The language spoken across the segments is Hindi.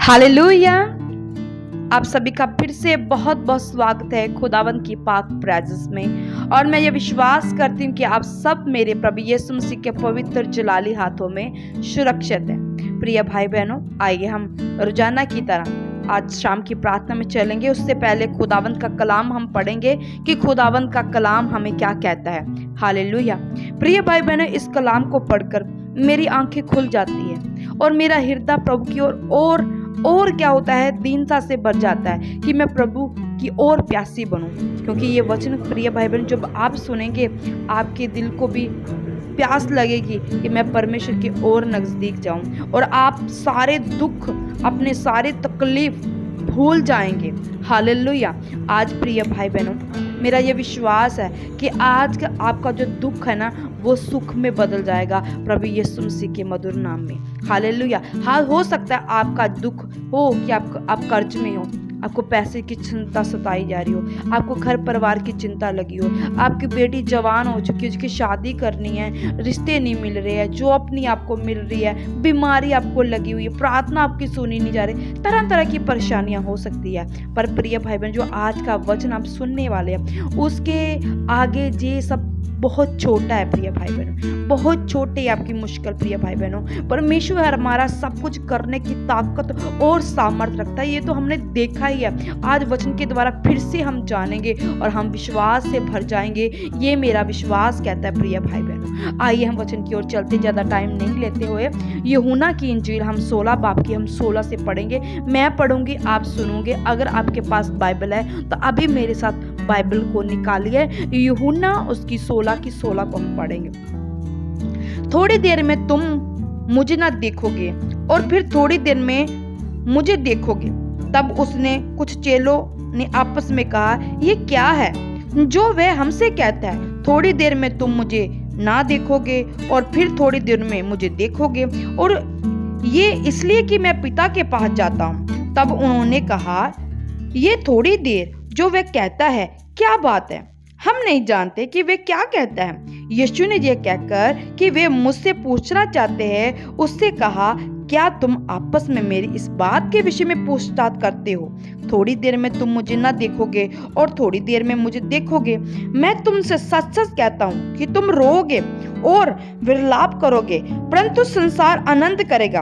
हालेलुया। आप सभी का फिर से बहुत बहुत स्वागत है खुदावंद की पाक प्रेजेंस में। और मैं ये विश्वास करती हूँ कि आप सब मेरे प्रभु यीशु मसीह के पवित्र जलाली हाथों में सुरक्षित हैं। प्रिय भाई बहनों, आइए हम रोजाना की तरह आज शाम की प्रार्थना में चलेंगे। उससे पहले खुदावंद का कलाम हम पढ़ेंगे कि खुदावंद का कलाम हमें क्या कहता है। हालेलुया। प्रिय भाई बहनों, इस कलाम को पढ़कर मेरी आंखें खुल जाती है और मेरा हृदय प्रभु की और क्या होता है, दीनता से भर जाता है कि मैं प्रभु की और प्यासी बनूं। क्योंकि ये वचन प्रिय भाई बहन जब आप सुनेंगे, आपके दिल को भी प्यास लगेगी कि मैं परमेश्वर की ओर नजदीक जाऊं और आप सारे दुख, अपने सारे तकलीफ भूल जाएंगे। हालेलुया। आज प्रिय भाई बहनों, मेरा ये विश्वास है कि आज का आपका जो दुख है ना, वो सुख में बदल जाएगा प्रभु यीशु मसीह के मधुर नाम में। हालेलुया। हाँ, हो सकता है आपका दुख हो कि आप कर्ज में हो, आपको पैसे की चिंता सताई जा रही हो, आपको घर परिवार की चिंता लगी हो, आपकी बेटी जवान हो चुकी है, उसकी शादी करनी है, रिश्ते नहीं मिल रहे हैं, जॉब नहीं आपको मिल रही है, बीमारी आपको लगी हुई है, प्रार्थना आपकी सुनी नहीं जा रही, तरह तरह की परेशानियां हो सकती है। पर प्रिय भाई बहन, जो आज का वचन आप सुनने वाले हैं, उसके आगे ये सब बहुत छोटा है प्रिय भाई बहनों, बहुत छोटे है आपकी मुश्किल। प्रिय भाई बहनों, परमेश्वर हमारा सब कुछ करने की ताकत और सामर्थ रखता है। ये तो हमने देखा ही है। आज वचन के द्वारा फिर से हम जानेंगे और हम विश्वास से भर जाएंगे, ये मेरा विश्वास कहता है। प्रिय भाई बहनों, आइए हम वचन की ओर चलते, ज्यादा टाइम नहीं लेते हुए यूहन्ना की इंजील हम 16 बाब की हम 16 से पढ़ेंगे। मैं पढ़ूंगी, आप सुनोगे। अगर आपके पास बाइबल है तो अभी मेरे साथ बाइबल को निकालिए। यूहन्ना उसकी 16 की 16 को हम पढ़ेंगे। थोड़ी देर में तुम मुझे ना देखोगे और फिर थोड़ी देर में मुझे देखोगे। तब उसने कुछ चेलों ने आपस में कहा, ये क्या है जो वह हमसे कहता है, थोड़ी देर में तुम मुझे ना देखोगे और फिर थोड़ी देर में मुझे देखोगे, और ये इसलिए कि मैं पिता के पास जाता हूँ। तब उन्होंने कहा, ये थोड़ी देर जो वह कहता है क्या बात है? हम नहीं जानते कि वे क्या कहता है। यीशु ने यह कहकर कि वे मुझसे पूछना चाहते हैं, उससे कहा, क्या तुम आपस में मेरी इस बात के विषय में पूछताछ करते हो? थोड़ी देर में तुम मुझे ना देखोगे और थोड़ी देर में मुझे देखोगे। मैं तुमसे सच सच कहता हूँ कि तुम रोओगे और विलाप करोगे, परंतु संसार आनंद करेगा।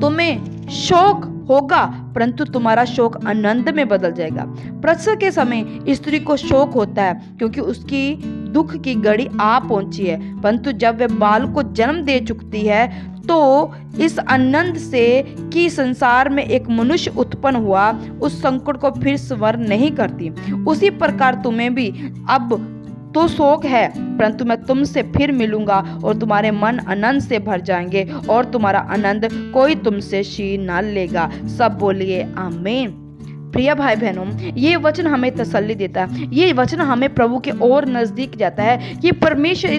तुम्हें शोक होगा, परंतु तुम्हारा शोक आनंद में बदल जाएगा। प्रसव के समय स्त्री को शोक होता है क्योंकि उसकी दुख की घड़ी आ पहुंची है, परंतु जब वह बाल को जन्म दे चुकती है तो इस आनंद से कि संसार में एक मनुष्य उत्पन्न हुआ, उस संकट को फिर स्मरण नहीं करती। उसी प्रकार तुम्हें भी अब तो शोक है, परंतु मैं तुमसे फिर मिलूंगा और तुम्हारे मन आनंद से भर जाएंगे और तुम्हारा आनंद कोई तुमसे छीन ना लेगा। सब बोलिए आमीन। प्रिय भाई बहनों, ये वचन हमें तसल्ली देता है। ये वचन हमें प्रभु के और नजदीक जाता है कि परमेश्वर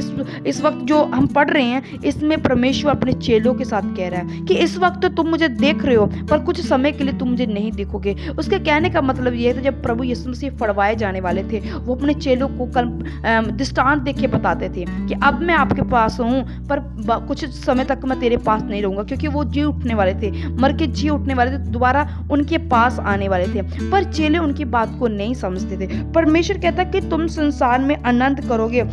इस वक्त जो हम पढ़ रहे हैं, इसमें परमेश्वर अपने चेलों के साथ कह रहा है कि इस वक्त तो तुम मुझे देख रहे हो, पर कुछ समय के लिए तुम मुझे नहीं देखोगे। उसके कहने का मतलब ये है, जब प्रभु यीशु मसीह फड़वाए जाने वाले थे, वो अपने चेलों को दृष्टांत देख के बताते थे कि अब मैं आपके पास हूँ, पर कुछ समय तक मैं तेरे पास नहीं रहूंगा, क्योंकि वो जी उठने वाले थे, मर के जी उठने वाले थे, दोबारा उनके पास आने वाले थे। पर चेले उनकी बात को नहीं समझते थे। परमेश्वर कहता कि तुम संसार में आनंद करोगे,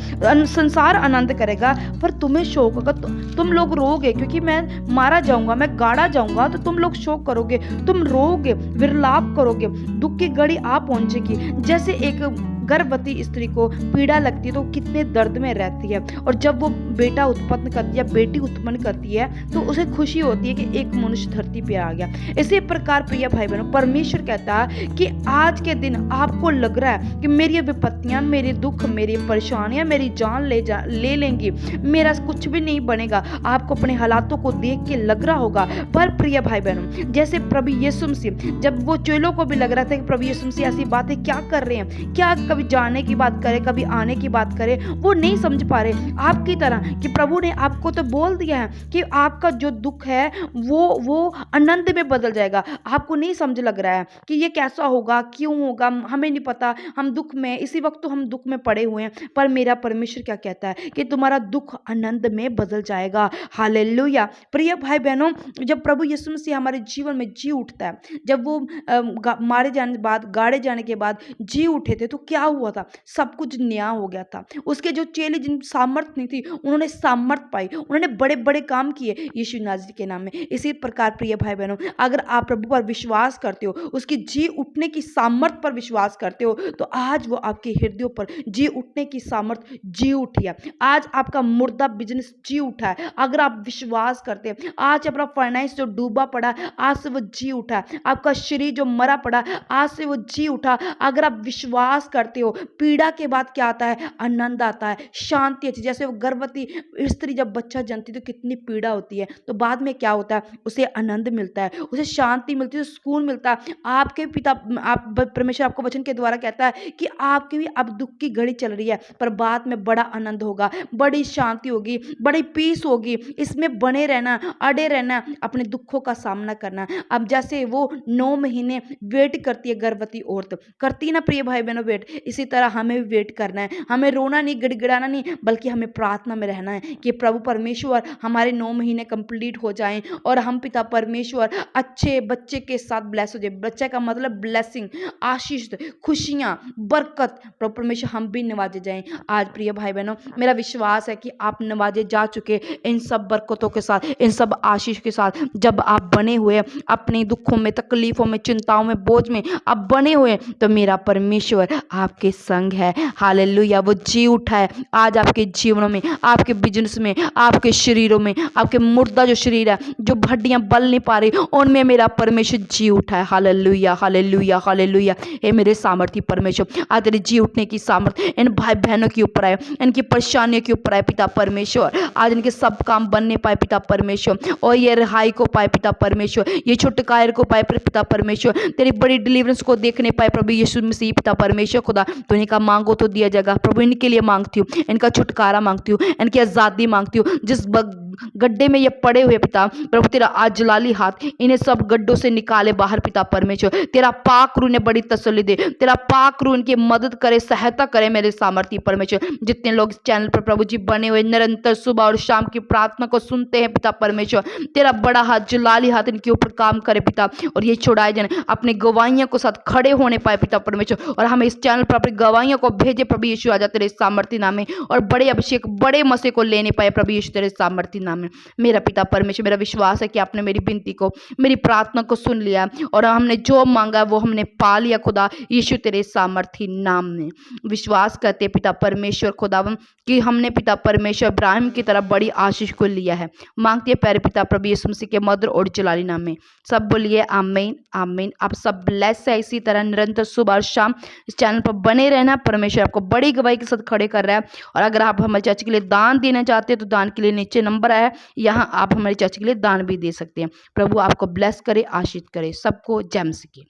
संसार आनंद करेगा, पर तुम्हें शोक होगा, तुम लोग रोगे, क्योंकि मैं मारा जाऊंगा, मैं गाड़ा जाऊंगा, तो तुम लोग शोक करोगे, तुम रोगे, विलाप करोगे, दुख की घड़ी आ पहुंचेगी। जैसे एक गर्भवती स्त्री को पीड़ा लगती है तो कितने दर्द में रहती है, और जब वो बेटा उत्पन्न करती है, बेटी उत्पन्न करती है, तो उसे खुशी होती है कि एक मनुष्य धरती पे आ गया। इसी प्रकार प्रिय भाई बहनों, परमेश्वर कहता है कि आज के दिन आपको लग रहा है कि मेरी विपत्तियां, मेरे दुख, मेरी परेशानियां मेरी जान ले लेंगी, मेरा कुछ भी नहीं बनेगा। आपको अपने हालातों को देख के लग रहा होगा, पर प्रिय भाई बहनों, जैसे प्रभु यीशु मसीह, जब वो चेलों को भी लग रहा था कि प्रभु यीशु मसीह ऐसी बातें क्या कर रहे हैं, क्या कभी जाने की बात करे, कभी आने की बात करे, वो नहीं समझ पा रहे आपकी तरह कि प्रभु ने आपको तो बोल दिया है कि आपका जो दुख है वो आनंद में बदल जाएगा। आपको नहीं समझ लग रहा है कि ये कैसा होगा, क्यों होगा, हमें नहीं पता, हम दुख में, इसी वक्त तो हम दुख में पड़े हुए हैं, पर मेरा परमेश्वर क्या कहता है कि तुम्हारा दुख आनंद में बदल जाएगा। हालेलुया। प्रिय भाई बहनों, जब प्रभु यीशु मसीह हमारे जीवन में जी उठता है, जब वो मारे जाने के बाद, गाड़े जाने के बाद जी उठे थे, तो क्या हुआ था? सब कुछ नया हो गया था। उसके जो चेले जिन सामर्थ नहीं थी, उन्होंने सामर्थ पाई, उन्होंने बड़े बड़े काम किए यीशु नाज़री के नाम में। इसी प्रकार प्रिय भाई बहनों, अगर आप प्रभु पर विश्वास करते हो, उसकी जी उठने की सामर्थ पर विश्वास करते हो, तो आज वो आपके हृदयों पर जी उठने की सामर्थ जी उठी है। आज आपका मुर्दा बिजनेस जी उठा है। अगर आप विश्वास करते हैं, आज अपना फाइनेंस जो डूबा पड़ा, आज से वो जी उठा। आपका शरीर जो मरा पड़ा, आज से वो जी उठा। अगर आप विश्वास करते हो, पीड़ा के बाद क्या आता है? आनंद आता है, शांति आती है। जैसे वो गर्भवती स्त्री जब बच्चा जनती तो कितनी पीड़ा होती है, तो बाद में क्या होता है? उसे आनंद मिलता है, उसे शांति मिलती है, सुकून मिलता है। आपके पिता, आप परमेश्वर आपको वचन के द्वारा कहता है कि आपकी भी अब दुख की घड़ी चल रही है, पर बाद में बड़ा आनंद होगा, बड़ी शांति होगी, बड़ी पीस होगी। इसमें बने रहना, अड़े रहना, अपने दुखों का सामना करना। अब जैसे वो 9 महीने वेट करती है गर्भवती औरत, करती ना प्रिय भाई बहनों वेट, इसी तरह हमें भी वेट करना है। हमें रोना नहीं, गिड़गिड़ाना नहीं, बल्कि हमें प्रार्थना में रहना है कि प्रभु परमेश्वर हमारे 9 महीने कंप्लीट हो जाएं और हम पिता परमेश्वर अच्छे बच्चे के साथ ब्लेस हो जाए। बच्चे का मतलब ब्लेसिंग, आशीष, खुशियां, बरकत, प्रभु परमेश्वर हम भी नवाजे जाएं। आज प्रिय भाई बहनों, मेरा विश्वास है कि आप नवाजे जा चुके इन सब बरकतों के साथ, इन सब आशीष के साथ। जब आप बने हुए अपने दुखों में, तकलीफों में, चिंताओं में, बोझ में आप बने हुए, तो मेरा परमेश्वर आपके संग है। हालेलुया। वो जी उठा है आज आपके जीवनों में, आपके बिजनेस में, आपके शरीरों में, आपके मुर्दा जो शरीर है, जो हड्डियां बल नहीं पा रही, उनमें मेरा परमेश्वर जी उठा है। Hallelujah, hallelujah, hallelujah. हे मेरे सामर्थी परमेश्वर, आज तेरे जी उठने की सामर्थ इन भाई बहनों के ऊपर आए, इनकी परेशानियों के ऊपर आए पिता परमेश्वर। आज इनके सब काम बनने पाए पिता परमेश्वर, और ये रिहाई को पाए पिता परमेश्वर, ये छुटकारे को पाए पिता परमेश्वर, तेरी बड़ी डिलीवरेंस को देखने पाए प्रभु यीशु मसीह पिता परमेश्वर। खुदा तो इनका मांगो तो दिया जाएगा प्रभु। इनके लिए मांगती हूँ, इनका छुटकारा मांगती हूँ, इनकी आजादी मांगती हूँ। जिस गड्ढे में ये पड़े हुए पिता प्रभु, तेरा आज जलाली हाथ इन्हें सब गड्ढों से निकाले बाहर पिता परमेश्वर। तेरा पाक रू ने बड़ी तसल्ली दे, तेरा पाक रू इनकी मदद करे, सहायता करे मेरे सामर्थी परमेश्वर। जितने लोग इस चैनल पर प्रभु जी बने हुए निरंतर सुबह और शाम की प्रार्थना को सुनते हैं पिता परमेश्वर, तेरा बड़ा हाथ, जलाली हाथ इनके ऊपर काम करे पिता, और ये छुड़ाए जाने, अपनी गवाहियों को साथ खड़े होने पाए पिता परमेश्वर। और हमें इस चैनल पर अपनी गवाहियों को भेजे प्रभु यीशु, आजा तेरे सामर्थी नाम में, और बड़े अभिषेक, बड़े मसे को लेने पाए प्रभु यीशु तेरे सामर्थी नाम में। मेरा पिता परमेश्वर, मेरा विश्वास है कि आपने मेरी विनती को, मेरी प्रार्थना को सुन लिया, और हमने जो मांगा वो हमने पा लिया खुदा यीशु तेरे सामर्थी नाम में। विश्वास करते पिता परमेश्वर खुदावन कि हमने पिता परमेश्वर इब्राहिम की तरह बड़ी आशीष को लिया है। मांगते हैं प्यारे पिता प्रभु यीशु मसीह के मधुर और जलाली नाम में। सब बोलिए आमीन, आमीन। आप सब ब्लेस है, इसी तरह निरंतर सुबह और शाम इस चैनल पर बने रहना। परमेश्वर आपको बड़ी गवाही के साथ खड़े कर रहा है। और अगर आप हमारे चर्च के लिए दान देना चाहते हैं तो दान के लिए नीचे नंबर है, यहाँ आप हमारे चर्च के लिए दान भी दे सकते हैं। प्रभु आपको ब्लेस करे, आशीष करे। सबको जय मसीह की।